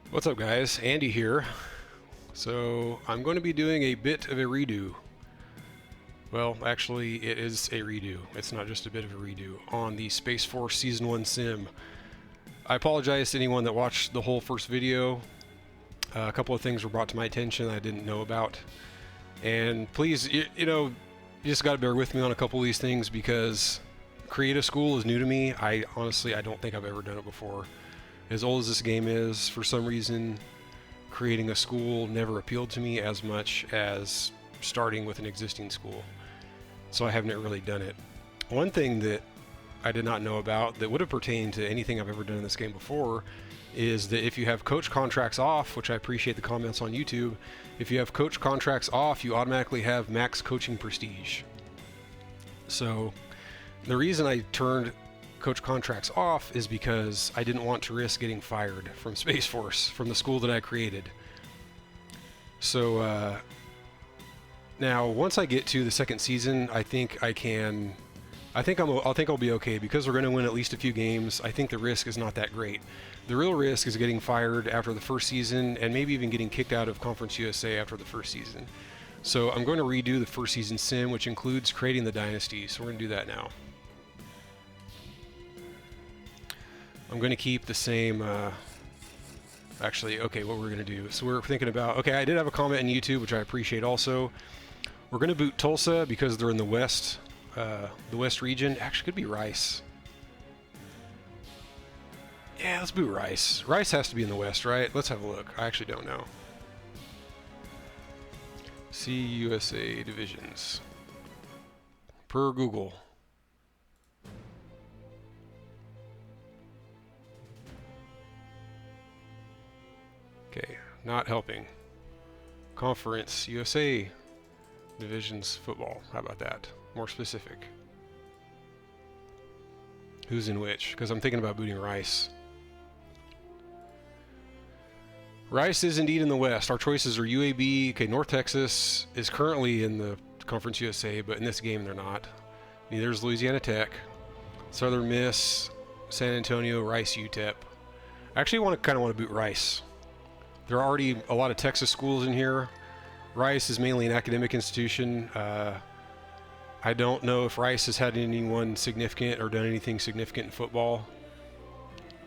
What's up, guys? Andy here. So I'm going to be doing a bit of a redo. Well, actually, it is a redo. It's not just a bit of a redo on the Space Force Season 1 sim. I apologize to anyone that watched the whole first video. A couple of things were brought to my attention I didn't know about. And please, you just got to bear with me on a couple of these things because creative school is new to me. I don't think I've ever done it before. As old as this game is, for some reason, creating a school never appealed to me as much as starting with an existing school. So I haven't really done it. One thing that I did not know about that would have pertained to anything I've ever done in this game before is that if you have coach contracts off, which I appreciate the comments on YouTube, if you have coach contracts off, you automatically have max coaching prestige. So the reason I turned coach contracts off is because I didn't want to risk getting fired from Space Force, from the school that I created. So now once I get to the second season, I think I'll be okay because we're going to win at least a few games. I think the risk is not that great. The real risk is getting fired after the first season and maybe even getting kicked out of Conference USA after the first season. So I'm going to redo the first season sim, which includes creating the Dynasty. So we're going to do that now. I'm going to keep the same, what we're going to do. So we're thinking about, I did have a comment in YouTube, which I appreciate also. We're going to boot Tulsa because they're in the West region. Actually, could be Rice. Yeah, let's boot Rice. Rice has to be in the West, right? Let's have a look. I actually don't know. CUSA divisions. Per Google. Okay, not helping. Conference USA divisions football. How about that? More specific. Who's in which? Because I'm thinking about booting Rice. Rice is indeed in the West. Our choices are UAB. Okay, North Texas is currently in the Conference USA, but in this game they're not. Neither is Louisiana Tech. Southern Miss, San Antonio, Rice, UTEP. I actually kind of want to boot Rice. There are already a lot of Texas schools in here. Rice is mainly an academic institution. I don't know if Rice has had anyone significant or done anything significant in football.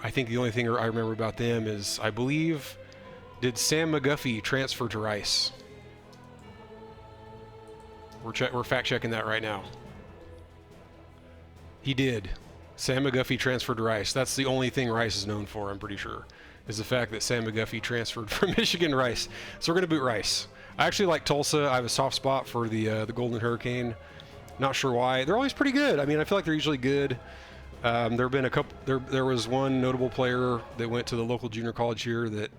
I think the only thing I remember about them is, I believe, did Sam McGuffey transfer to Rice? We're fact-checking that right now. He did. Sam McGuffey transferred to Rice. That's the only thing Rice is known for, I'm pretty sure, is the fact that Sam McGuffey transferred from Michigan to Rice. So we're going to boot Rice. I actually like Tulsa. I have a soft spot for the Golden Hurricane. Not sure why. They're always pretty good. I mean, I feel like they're usually good. There have been a couple. There was one notable player that went to the local junior college here that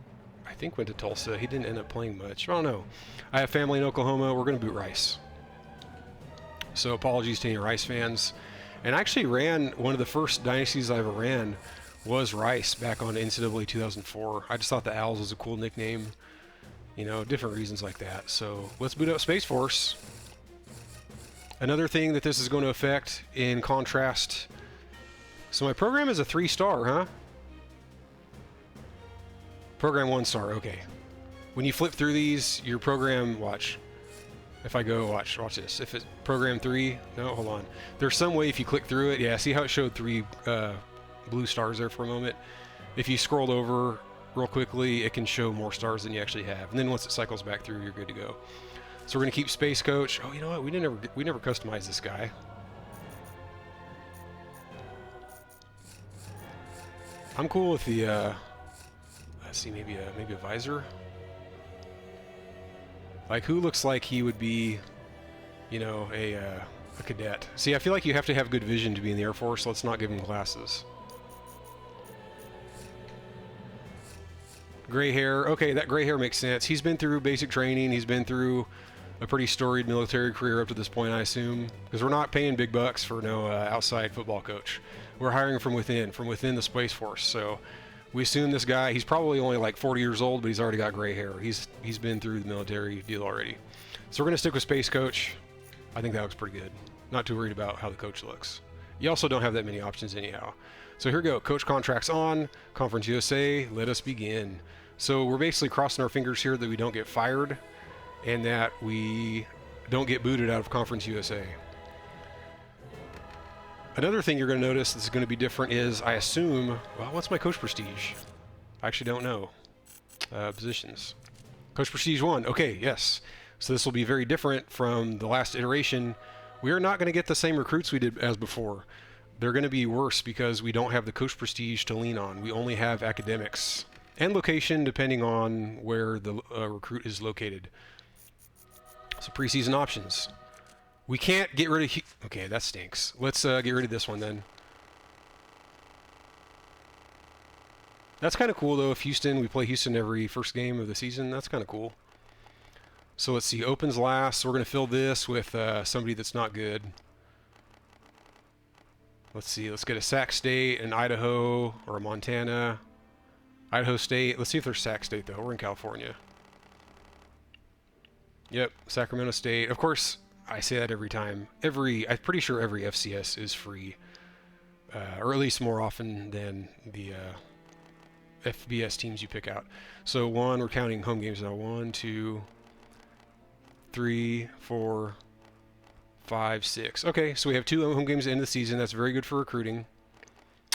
I think went to Tulsa. He didn't end up playing much. I don't know. I have family in Oklahoma. We're going to boot Rice. So apologies to any Rice fans. And I actually ran one of the first dynasties I ever ran was Rice back on NCAA 2004. I just thought the Owls was a cool nickname. You know, different reasons like that. So let's boot up Space Force. Another thing that this is going to affect in contrast. So my program is a 3-star, huh? Program 1-star, okay. When you flip through these, your program, watch. If I go, watch this. If it's program 3, no, hold on. There's some way if you click through it, yeah, see how it showed 3 blue stars there for a moment? If you scrolled over real quickly, it can show more stars than you actually have. And then once it cycles back through, you're good to go. So we're going to keep Space Coach. Oh, you know what? We never customized this guy. I'm cool with the, let's see, maybe a visor. Like, who looks like he would be, you know, a cadet? See, I feel like you have to have good vision to be in the Air Force. Let's not give him glasses. Gray hair. Okay, that gray hair makes sense. He's been through basic training. He's been through a pretty storied military career up to this point, I assume. Because we're not paying big bucks for no outside football coach. We're hiring from within the Space Force. So we assume this guy, he's probably only like 40 years old, but he's already got gray hair. He's been through the military deal already. So we're going to stick with Space Coach. I think that looks pretty good. Not too worried about how the coach looks. You also don't have that many options anyhow. So here we go. Coach contracts on. Conference USA. Let us begin. So we're basically crossing our fingers here that we don't get fired and that we don't get booted out of Conference USA. Another thing you're going to notice that's going to be different is, I assume, well, what's my coach prestige? I actually don't know. Positions. Coach prestige 1. Okay, yes. So this will be very different from the last iteration. We are not going to get the same recruits we did as before. They're going to be worse because we don't have the coach prestige to lean on. We only have academics and location, depending on where the recruit is located. So preseason options. We can't get rid of... Okay, that stinks. Let's get rid of this one then. That's kind of cool, though. If Houston, we play Houston every first game of the season. That's kind of cool. So let's see. Opens last. So we're going to fill this with somebody that's not good. Let's see. Let's get a Sac State, an Idaho, or a Montana. Idaho State. Let's see if there's Sac State, though. We're in California. Yep. Sacramento State. Of course... I say that every time. I'm pretty sure every FCS is free, or at least more often than the FBS teams you pick out. So we're counting home games now. 1, 2, 3, 4, 5, 6. Okay, so we have 2 home games at the end of the season. That's very good for recruiting.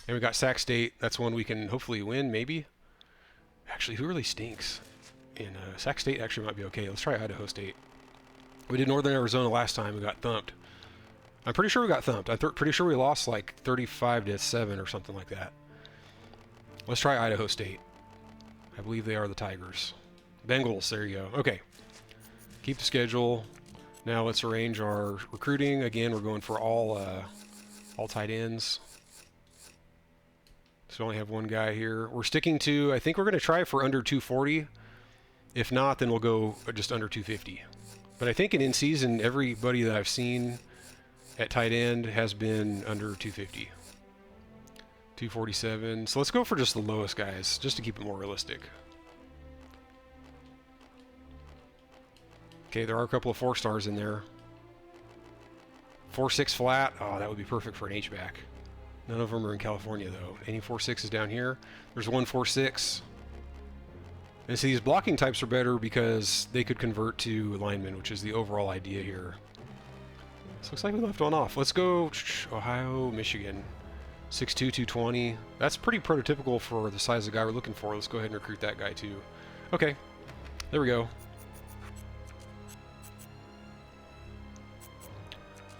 And we got Sac State. That's one we can hopefully win, maybe. Actually, who really stinks? Sac State actually might be okay. Let's try Idaho State. We did Northern Arizona last time. We got thumped. I'm pretty sure we got thumped. I'm pretty sure we lost like 35-7 or something like that. Let's try Idaho State. I believe they are the Tigers. Bengals, there you go. Okay. Keep the schedule. Now let's arrange our recruiting. Again, we're going for all tight ends. So we only have one guy here. We're sticking to, I think we're going to try for under 240. If not, then we'll go just under 250. But I think in season, everybody that I've seen at tight end has been under 250. 247. So let's go for just the lowest guys, just to keep it more realistic. Okay, there are a couple of 4-stars in there. 4.6 flat. Oh, that would be perfect for an H-back. None of them are in California, though. Any 4.6s down here? There's one 4.6. And so these blocking types are better because they could convert to linemen, which is the overall idea here. So looks like we left one off. Let's go Ohio, Michigan. 6'2", 220. That's pretty prototypical for the size of guy we're looking for. Let's go ahead and recruit that guy too. Okay, there we go.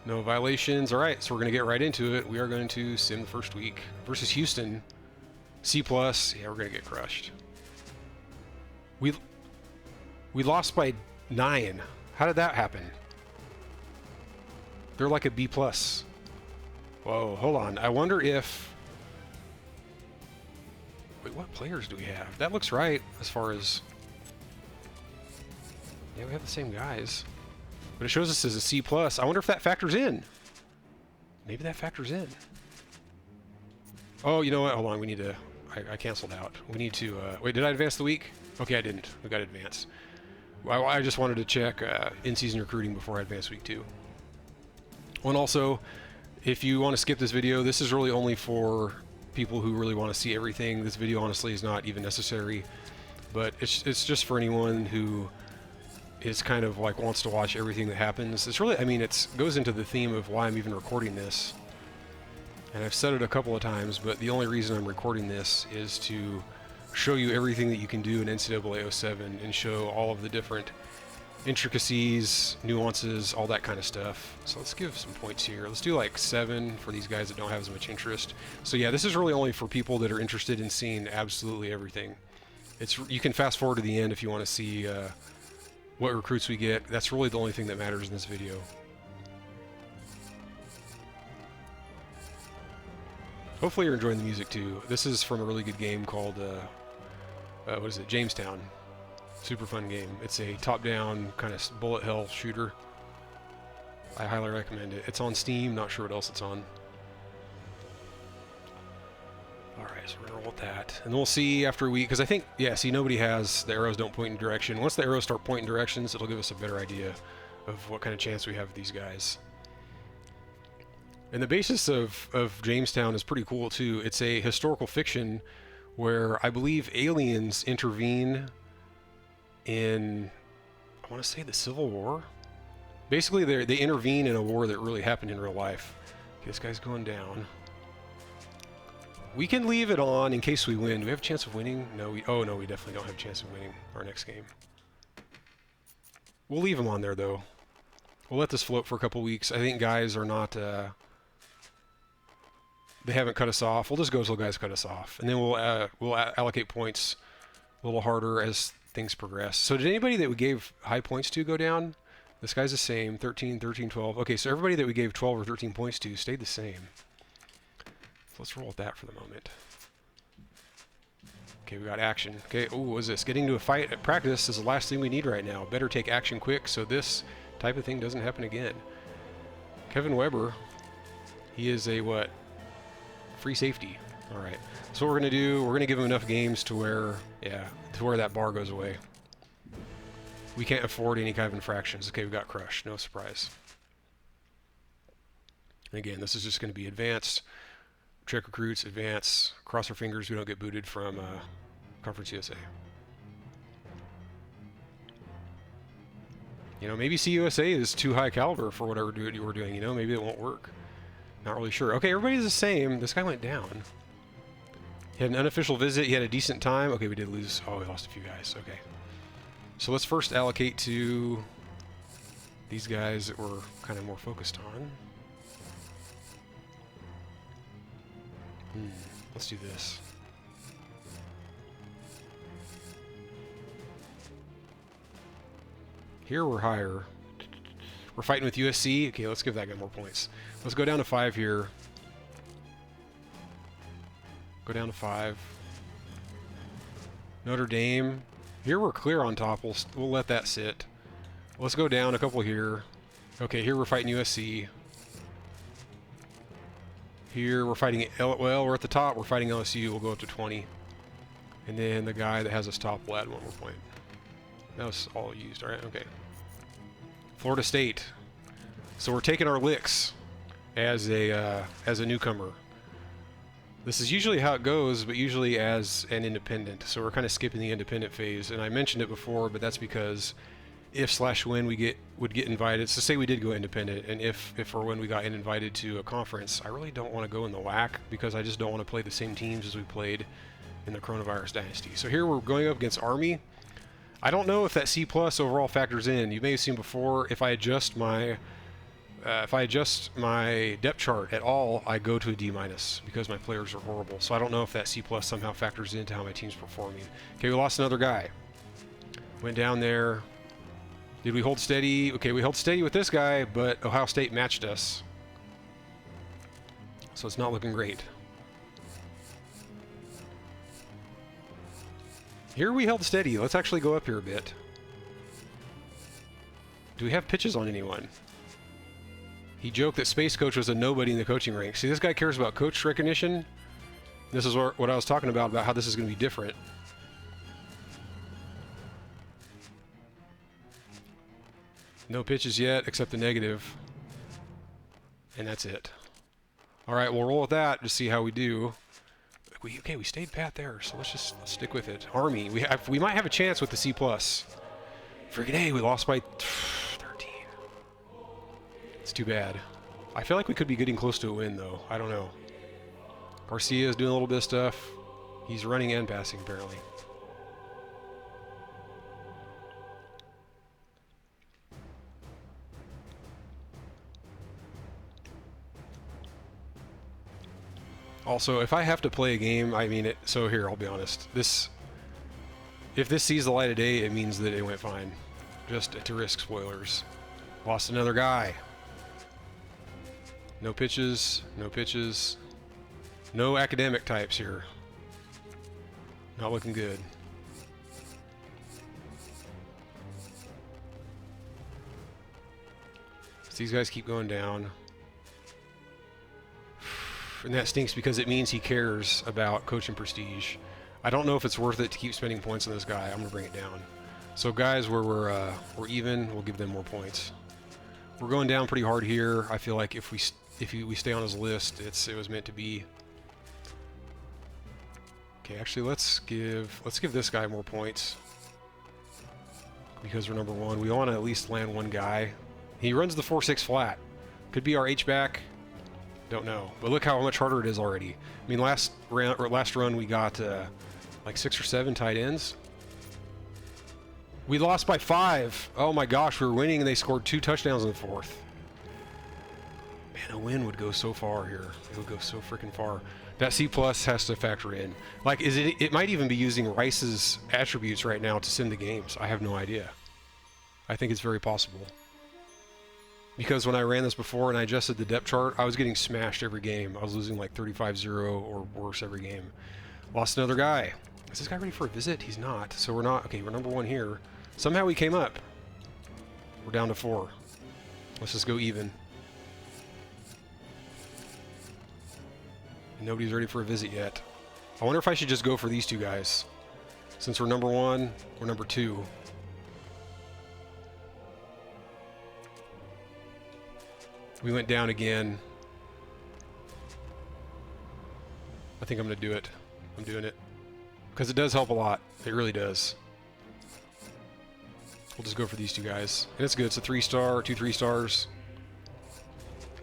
No violations. All right, so we're going to get right into it. We are going to sim the first week versus Houston. C+. Yeah, we're going to get crushed. We lost by 9. How did that happen? They're like a B+. Whoa, hold on. I wonder if... Wait, what players do we have? That looks right as far as... Yeah, we have the same guys. But it shows us as a C+. I wonder if that factors in. Maybe that factors in. Oh, you know what? Hold on. We need to... I canceled out. We need to... Wait, did I advance the week? Okay, I didn't. We got advanced. I just wanted to check in-season recruiting before I advance week 2. And also, if you want to skip this video, this is really only for people who really want to see everything. This video honestly is not even necessary, but it's just for anyone who is kind of like wants to watch everything that happens. It's really, I mean, it goes into the theme of why I'm even recording this. And I've said it a couple of times, but the only reason I'm recording this is to show you everything that you can do in NCAA 07 and show all of the different intricacies, nuances, all that kind of stuff. So let's give some points here. Let's do like 7 for these guys that don't have as much interest. So yeah, this is really only for people that are interested in seeing absolutely everything. You can fast forward to the end if you want to see what recruits we get. That's really the only thing that matters in this video. Hopefully you're enjoying the music too. This is from a really good game called, what is it, Jamestown. Super fun game. It's a top-down kind of bullet hell shooter. I highly recommend it. It's on Steam, not sure what else it's on. Alright, so we're going to roll with that. And then we'll see after a week, because I think, yeah, see, nobody has, the arrows don't point in direction. Once the arrows start pointing directions, it'll give us a better idea of what kind of chance we have with these guys. And the basis of Jamestown is pretty cool, too. It's a historical fiction where I believe aliens intervene in, I want to say, the Civil War. Basically, they intervene in a war that really happened in real life. Okay, this guy's going down. We can leave it on in case we win. Do we have a chance of winning? No, oh no, we definitely don't have a chance of winning our next game. We'll leave them on there, though. We'll let this float for a couple weeks. I think guys are not... they haven't cut us off. We'll just go until guys cut us off. And then we'll allocate points a little harder as things progress. So did anybody that we gave high points to go down? This guy's the same. 13, 13, 12. Okay, so everybody that we gave 12 or 13 points to stayed the same. So let's roll with that for the moment. Okay, we got action. Okay, oh, what is this? Getting to a fight at practice is the last thing we need right now. Better take action quick so this type of thing doesn't happen again. Kevin Weber, he is a what? Free safety. All right. So what we're going to do, we're going to give him enough games to where, to where that bar goes away. We can't afford any kind of infractions. Okay, we got crushed. No surprise. And again, this is just going to be advanced. Check recruits, advance. Cross our fingers we don't get booted from Conference USA. You know, maybe CUSA is too high caliber for whatever we're doing. You know, maybe it won't work. Not really sure. Okay, everybody's the same. This guy went down. He had an unofficial visit. He had a decent time. Okay, we did lose. Oh, we lost a few guys. Okay. So let's first allocate to these guys that we're kind of more focused on. Let's do this. Here we're higher. We're fighting with USC. Okay, let's give that guy more points. Let's go down to 5 here. Go down to 5. Notre Dame. Here we're clear on top. We'll let that sit. Let's go down a couple here. Okay, here we're fighting USC. Here we're fighting, well, we're at the top. We're fighting LSU. We'll go up to 20. And then the guy that has us top will add 1 more point. That was all used. All right, okay. Florida State. So we're taking our licks as a newcomer. This is usually how it goes, but usually as an independent. So we're kind of skipping the independent phase. And I mentioned it before, but that's because if/when we would get invited, so say we did go independent, and if or when we got invited to a conference, I really don't want to go in the WAC because I just don't want to play the same teams as we played in the Coronavirus Dynasty. So here we're going up against Army. I don't know if that C+ overall factors in. You may have seen before, if I adjust my depth chart at all, I go to a D- because my players are horrible. So I don't know if that C+ somehow factors into how my team's performing. Okay, we lost another guy. Went down there. Did we hold steady? Okay, we held steady with this guy, but Ohio State matched us. So it's not looking great. Here we held steady. Let's actually go up here a bit. Do we have pitches on anyone? He joked that Space Coach was a nobody in the coaching ranks. See, this guy cares about coach recognition. This is what I was talking about how this is going to be different. No pitches yet, except the negative. And that's it. All right, we'll roll with that to see how we do. Okay, we stayed pat there, so let's stick with it. Army, we might have a chance with the C+. Freaking A, we lost by 13. It's too bad. I feel like we could be getting close to a win, though. I don't know. Garcia's doing a little bit of stuff. He's running and passing, apparently. Also, if I have to play a game, I mean it. So here, I'll be honest. If this sees the light of day, it means that it went fine. Just to risk spoilers. Lost another guy. No pitches. No pitches. No academic types here. Not looking good. So these guys keep going down. And that stinks because it means he cares about coaching prestige. I don't know if it's worth it to keep spending points on this guy. I'm going to bring it down. So guys where we're even, we'll give them more points. We're going down pretty hard here. I feel like if we stay on his list, it was meant to be. Okay, actually, let's give this guy more points because we're number 1. We want to at least land one guy. He runs the 4-6 flat. Could be our H-back. Don't know. But look how much harder it is already. I mean, last run we got like 6 or 7 tight ends. We lost by 5. Oh my gosh, we were winning and they scored 2 touchdowns in the 4th. Man, a win would go so far here. It would go so freaking far. That C+ has to factor in. Like, it might even be using Rice's attributes right now to sim the games. I have no idea. I think it's very possible. Because when I ran this before and I adjusted the depth chart, I was getting smashed every game. I was losing like 35-0 or worse every game. Lost another guy. Is this guy ready for a visit? He's not. So we're not. Okay, we're number 1 here. Somehow we came up. We're down to 4. Let's just go even. Nobody's ready for a visit yet. I wonder if I should just go for these 2 guys. Since we're number 1, we're number 2. We went down again. I think I'm going to do it. I'm doing it. Because it does help a lot. It really does. We'll just go for these 2 guys. And it's good. It's a 3-star, 2 3-stars.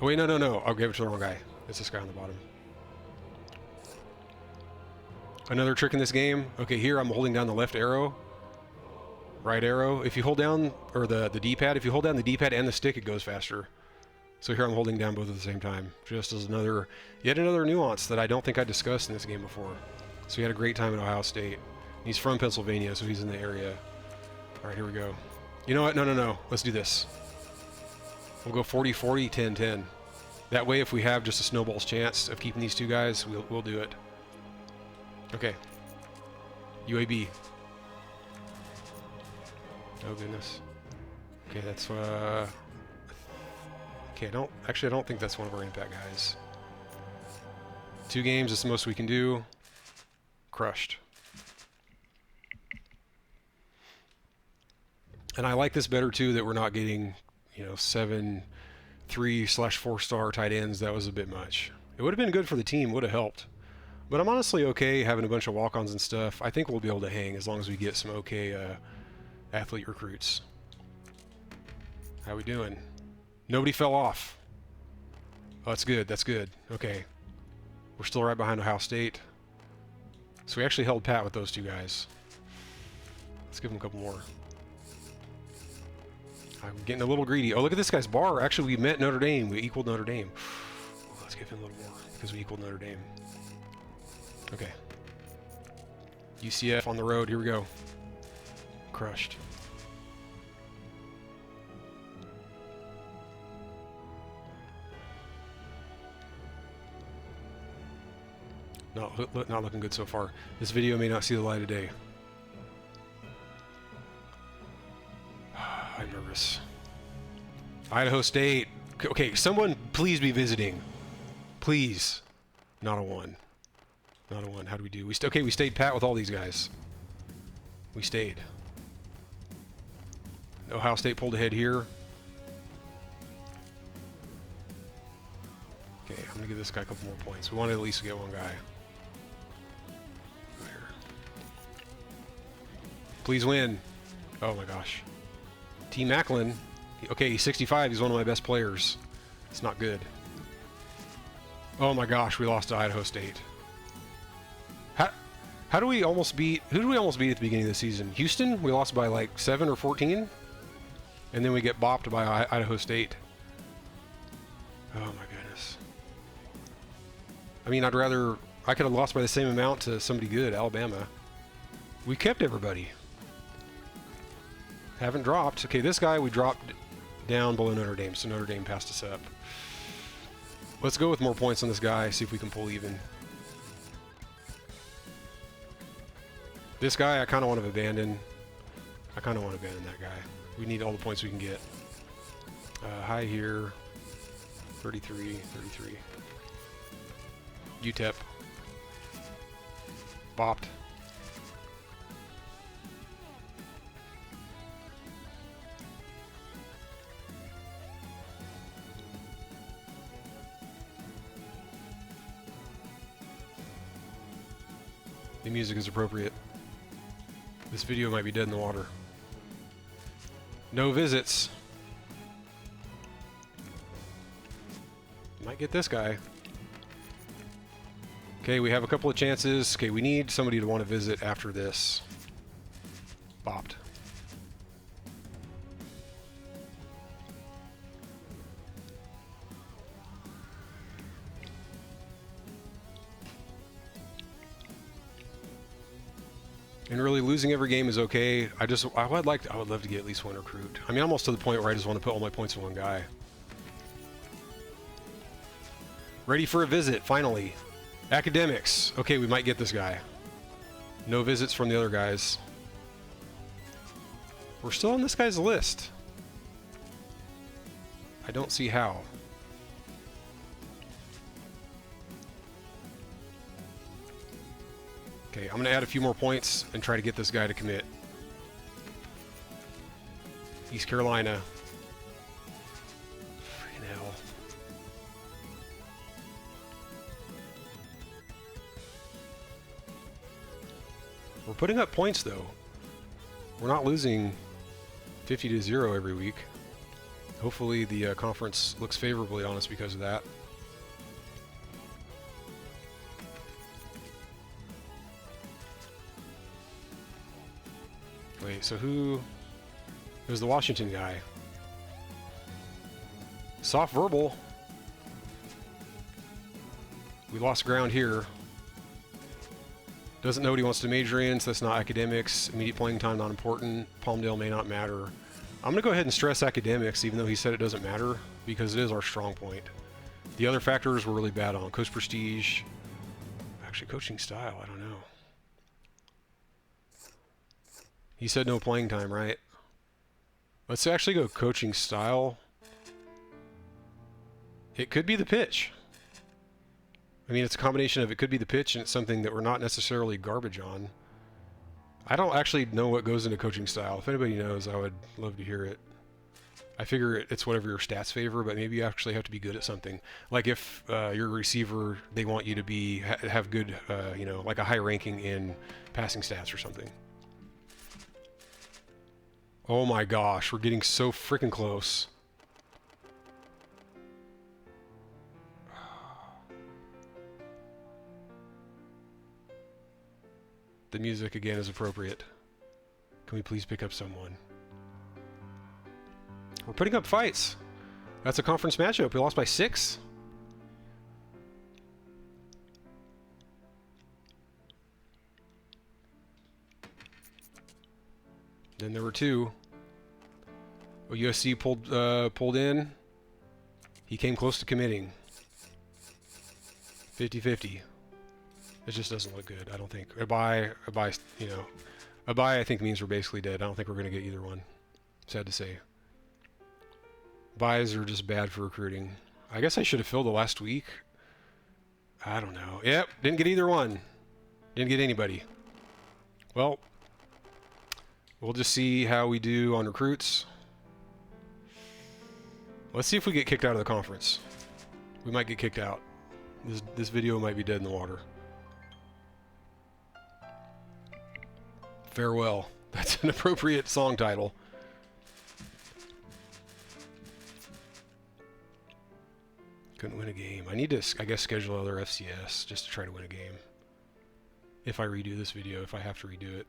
Oh, wait, no. I'll give it to the wrong guy. It's this guy on the bottom. Another trick in this game. Okay, here I'm holding down the left arrow. Right arrow. If you hold down, or the D-pad, if you hold down the D-pad and the stick, it goes faster. So here I'm holding down both at the same time. Just as yet another nuance that I don't think I discussed in this game before. So he had a great time at Ohio State. He's from Pennsylvania, so he's in the area. All right, here we go. You know what? No. Let's do this. We'll go 40-40, 10-10. That way, if we have just a snowball's chance of keeping these 2 guys, we'll do it. Okay. UAB. Oh, goodness. Okay, that's, okay, I don't think that's one of our impact guys. 2 games is the most we can do. Crushed. And I like this better, too, that we're not getting, 7 3/4-star tight ends. That was a bit much. It would have been good for the team. Would have helped. But I'm honestly okay having a bunch of walk-ons and stuff. I think we'll be able to hang as long as we get some okay athlete recruits. How we doing? Nobody fell off. Oh, that's good. That's good. Okay. We're still right behind Ohio State. So we actually held pat with those 2 guys. Let's give them a couple more. I'm getting a little greedy. Oh, look at this guy's bar. Actually, we met Notre Dame. We equaled Notre Dame. Let's give him a little more because we equaled Notre Dame. Okay. UCF on the road. Here we go. Crushed. Not looking good so far. This video may not see the light of day. I'm nervous. Idaho State. Okay, someone please be visiting. Please. Not a 1. Not a 1. How do we do? Okay, we stayed pat with all these guys. We stayed. Ohio State pulled ahead here. Okay, I'm going to give this guy a couple more points. We wanted at least to get 1 guy. There. Please win. Oh my gosh. T. Macklin. Okay, he's 65. He's one of my best players. It's not good. Oh my gosh, we lost to Idaho State. How do we almost beat... Who did we almost beat at the beginning of the season? Houston? We lost by like 7 or 14? And then we get bopped by Idaho State. Oh my goodness. I mean, I could have lost by the same amount to somebody good, Alabama. We kept everybody. Haven't dropped. Okay, this guy we dropped down below Notre Dame, so Notre Dame passed us up. Let's go with more points on this guy, see if we can pull even. This guy I kind of want to abandon. I kind of want to abandon that guy. We need all the points we can get. High here. 33. UTEP. Bopped. The music is appropriate. This video might be dead in the water. No visits. Might get this guy. Okay, we have a couple of chances. Okay, we need somebody to want to visit after this. Bopped. And really, losing every game is okay. I would love to get at least one recruit. I mean, almost to the point where I just want to put all my points in one guy. Ready for a visit, finally. Academics. Okay, we might get this guy. No visits from the other guys. We're still on this guy's list. I don't see how. Okay, I'm going to add a few more points and try to get this guy to commit. East Carolina. Freaking hell. We're putting up points, though. We're not losing 50-0 every week. Hopefully the conference looks favorably on us because of that. Wait, so who... It was the Washington guy. Soft verbal. We lost ground here. Doesn't know what he wants to major in, so that's not academics. Immediate playing time, not important. Palmdale may not matter. I'm going to go ahead and stress academics, even though he said it doesn't matter, because it is our strong point. The other factors we're really bad on. Coach prestige. Actually, coaching style, I don't know. He said no playing time, right? Let's actually go coaching style. It could be the pitch. I mean, it's a combination of it could be the pitch and it's something that we're not necessarily garbage on. I don't actually know what goes into coaching style. If anybody knows, I would love to hear it. I figure it's whatever your stats favor, but maybe you actually have to be good at something. Like if you're a receiver, they want you to have good, you know, like a high ranking in passing stats or something. Oh my gosh, we're getting so freaking close. The music again is appropriate. Can we please pick up someone? We're putting up fights. That's a conference matchup. We lost by 6. Then there were 2. Oh, USC pulled in. He came close to committing. 50-50. It just doesn't look good, I don't think. A bye, you know, a bye I think means we're basically dead. I don't think we're going to get either one. Sad to say. Buys are just bad for recruiting. I guess I should have filled the last week. I don't know. Yep, didn't get either one. Didn't get anybody. Well, we'll just see how we do on recruits. Let's see if we get kicked out of the conference. We might get kicked out. This video might be dead in the water. Farewell. That's an appropriate song title. Couldn't win a game. I need to, I guess, schedule other FCS just to try to win a game. If I redo this video, if I have to redo it.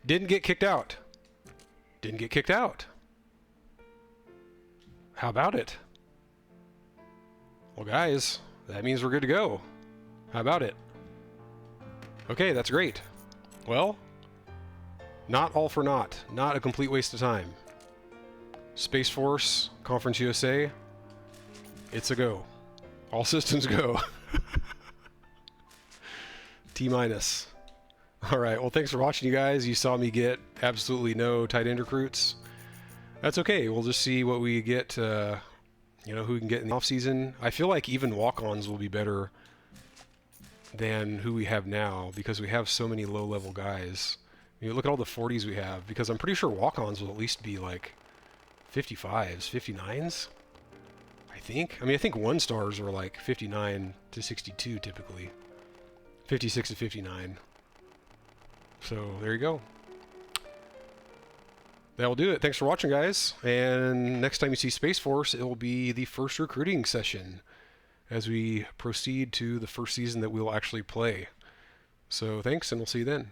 Didn't get kicked out. Didn't get kicked out. How about it? Well, guys, that means we're good to go. How about it? Okay, that's great. Well, not all for naught. Not a complete waste of time. Space Force, Conference USA, it's a go. All systems go. T-minus. All right, well, thanks for watching, you guys. You saw me get absolutely no tight end recruits. That's okay. We'll just see what we get, you know, who we can get in the offseason. I feel like even walk-ons will be better than who we have now because we have so many low-level guys. You know, look at all the 40s we have because I'm pretty sure walk-ons will at least be like 55s, 59s, I think. I mean, I think 1-stars are like 59 to 62 typically. 56 to 59. So there you go. That'll do it. Thanks for watching, guys. And next time you see Space Force, it will be the first recruiting session as we proceed to the first season that we'll actually play. So thanks, and we'll see you then.